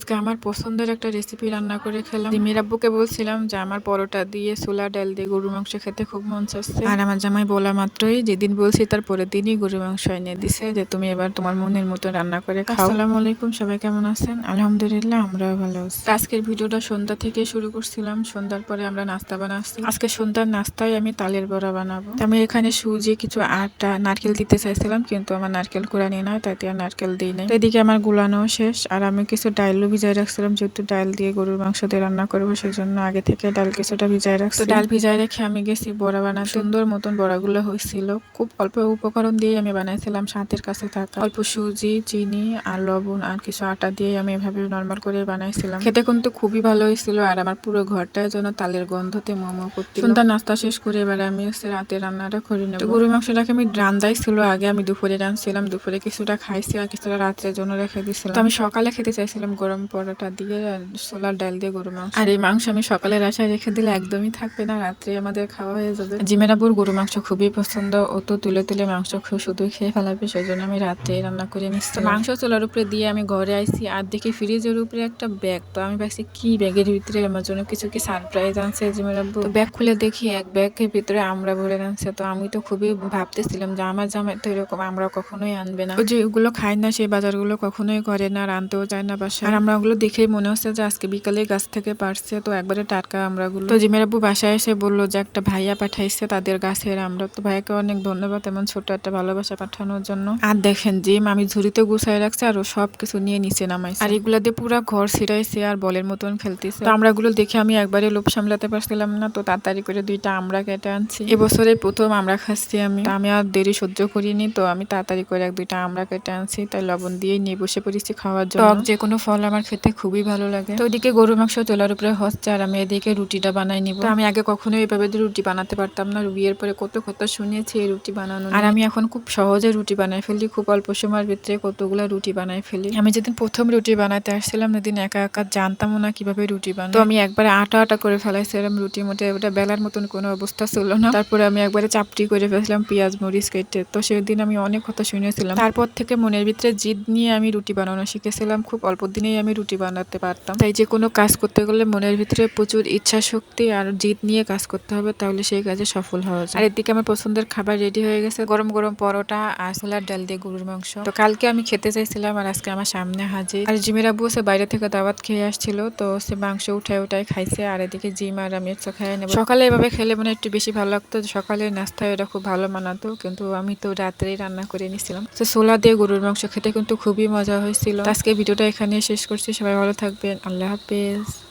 আজকে আমার পছন্দের একটা রেসিপি রান্না করে খেলাম। জিমির আব্বুকে বলছিলাম যে আমার পরোটা দিয়ে ছোলা ডাল দিয়ে গরুর মাংস খেতে খুব মন চাচ্ছে, আর আমার জামাই বলা মাত্রই যেদিন বলছি তার পরের দিনই গরুর মাংস এনে দিছে যে তুমি এবার তোমার মনের মতো রান্না করে খাও। আসসালামু আলাইকুম, সবাই কেমন আছেন? আলহামদুলিল্লাহ, আমরাও ভালো আছি। আজকের ভিডিওটা সন্ধ্যা থেকে শুরু করছিলাম। সন্ধ্যার পরে আমরা নাস্তা বানাচ্ছি। আজকে সন্ধ্যার নাস্তায় আমি তালের বড়া বানাবো। আমি এখানে সুজি, কিছু আটা, নারকেল দিতে চাইছিলাম কিন্তু আমার নারকেল কুড়ানি নয়, তাই আর নারকেল দিই নাই। এদিকে আমার গুলানো শেষ, আর আমি কিছু ডালও ভিজাই রাখছিলাম, যেহেতু ডাল দিয়ে গরুর মাংস দিয়ে রান্না করবো সেজন্য আগে থেকে ডাল কিছুটা ভিজাই রাখছি। ডাল ভিজাই রেখে আমি গেছি বড়া বানাতে। সুন্দর মতন বড়াগুলো হয়েছিল। খুব অল্প উপকরণ দিয়ে আমি বানাইছিলাম, হাতের কাছে থাকা অল্প সুজি, চিনি আর লবণ আর কিছু আটা দিয়ে আমি এভাবে নর্মাল করে বানাইছিলাম। খেতে কিন্তু খুবই ভালো হয়েছিল, আর আমার পুরো ঘরটায় যেন তালের গন্ধতে মোমো করতে। সন্ধ্যা নাস্তা শেষ করে এবার আমি রাতে রান্নাটা করে নেব। গরুর মাংসটাকে আমি রান্দাই ছিল আগে, আমি দুপুরে রাঁধছিলাম, দুপুরে কিছুটা খাইছি আর কিছুটা রাত্রের জন্য রেখে দিছিলাম। তো আমি সকালে খেতে চাইছিলাম গরম পরোটা দিয়ে আর ছোলার ডাল দিয়ে গরুর মাংস। আর এই মাংস আমি সকালের আশায় রেখে দিলে একদমই থাকবে না, রাত্রে আমাদের খাওয়া হয়ে যাবে। জিমেরাবুর গরু মাংস খুবই পছন্দ, ও তো তুলে তুলে মাংস শুধু খেয়ে ফেলাবে, সেজন্য আমি রাত্রে রান্না করে নিচ্ছি। মাংস চুলার উপরে দিয়ে আমি ঘরে আইছি, আর দেখি ফ্রিজের উপরে একটা ব্যাগ। তো আমি ভাবছি কি ব্যাগের ভিতরে আমার জন্য কিছু কি সারপ্রাইজ আনছে জিমেরাবু। তো ব্যাগ খুলে দেখি এক ব্যাগের ভিতরে আমরা ভরে আনছে। তো আমি তো খুবই ভাবতেছিলাম যে আমার জামাই তো এরকম আমরা কখনোই আনবে না, যে ওগুলো খায় না, সেই বাজারগুলো কখনোই করে না, রানতেও চায় না বাসায়। আর আমরা ওগুলো দেখেই মনে হচ্ছে যে আজকে বিকালে গাছ থেকে পারছে, তো একবারে টাটকা আমরাগুলো। তো জিমের আব্বু বাসায় এসে বললো যে একটা ভাইয়া পাঠাইছে তাদের গাছের আমরা। তো ভাইয়াকে অনেক ধন্যবাদ এমন ছোট একটা ভালোবাসা পাঠানোর জন্য। আর দেখেন জিম আমি ঝুড়িতে গুছাই রাখছে আর ও সবকিছু নিয়ে নিচে নামাইছে, আর এগুলা দিয়ে পুরা ঘর ছিটাইছে আর বলের মতন খেলতেছে। তো আমরাগুলো দেখে আমি একবারে লোভ সামলাতে পারছিলাম না, তো তাড়াতাড়ি করে দুইটা আমরা কেটে আনছি। এবছরে প্রথম আমরা খাচ্ছি আমি আর দেরি সহ্য করিনি, তো আমি তাড়াতাড়ি করে এক দুইটা আমরা কেটে আনছি, তাই লবণ দিয়ে নিয়ে বসে পড়েছি খাওয়ার জন্য। টক যে কোনো ফল আমার খেতে খুবই ভালো লাগে। তো ওইদিকে গরু মাংস চুলার উপরে হচ্ছে, আর আমি এদিকে রুটিটা বানাই নিব। তো আমি আগে কখনোই এভাবে রুটি বানাতে পারতাম না, বিয়ের পরে কত কথা শুনিয়েছি এই রুটি বানানো, আর আমি এখন খুব সহজে রুটি বানাই ফেলি, খুব অল্প সময়ের ভিতরে কতগুলো রুটি বানাই ফেলি। আমি যেদিন প্রথম রুটি বানাতে আসছিলাম সেদিন একা একা জানতামও না কিভাবে রুটি বানাই। তো আমি একবারে আটা আটা করে ফেলাইছিলাম রুটি, মোটে ওটা বেলার মতন কোনো অবস্থা ছিল না। তারপরে আমি একবারে চাপটি করে ফেলছিলাম পেঁয়াজ মরিচ কেটে। তো সেদিন আমি অনেক কথা শুনেছিলাম, তারপর থেকে মনের ভিতরে জিদ নিয়ে আমি রুটি বানানো শিখেছিলাম। খুব অল্প দিনেই আমি রুটি বানাতে পারতাম। তাই যে কোনো কাজ করতে গেলে মনের ভিতরে প্রচুর ইচ্ছা শক্তি আর জিদ নিয়ে কাজ করতে হবে, তাহলে সেই কাজে সফল হওয়া যায়। আর এদিকে আমার পছন্দের খাবার রেডি হয়ে গেছে, গরম গরম পরোটা আর ছোলার ডাল দিয়ে গরুর মাংস। তো কালকে আমি খেতে চাইছিলাম আর আজকে আমার সামনে হাজির। আর জিমের আব্বু সে বাইরে থেকে দাওয়াত খেয়ে আসছিল, তো সে মাংস উঠায় উঠায় খাইছে, আর এদিকে জিম আর আমি খাই নেব। সকালে এভাবে খেলে মানে একটু বেশি ভালো লাগতো, সকালে নাস্তায় এটা খুব ভালো মানাতো, কিন্তু আমি তো রাত্রেই রান্না করে নিছিলাম। তো ছোলা দিয়ে গরুর মাংস খেতে কিন্তু খুবই মজা হয়েছিল। আজকে ভিডিওটা এখানে শেষ করছি, সবাই ভালো থাকবেন, আল্লাহ হাফেজ।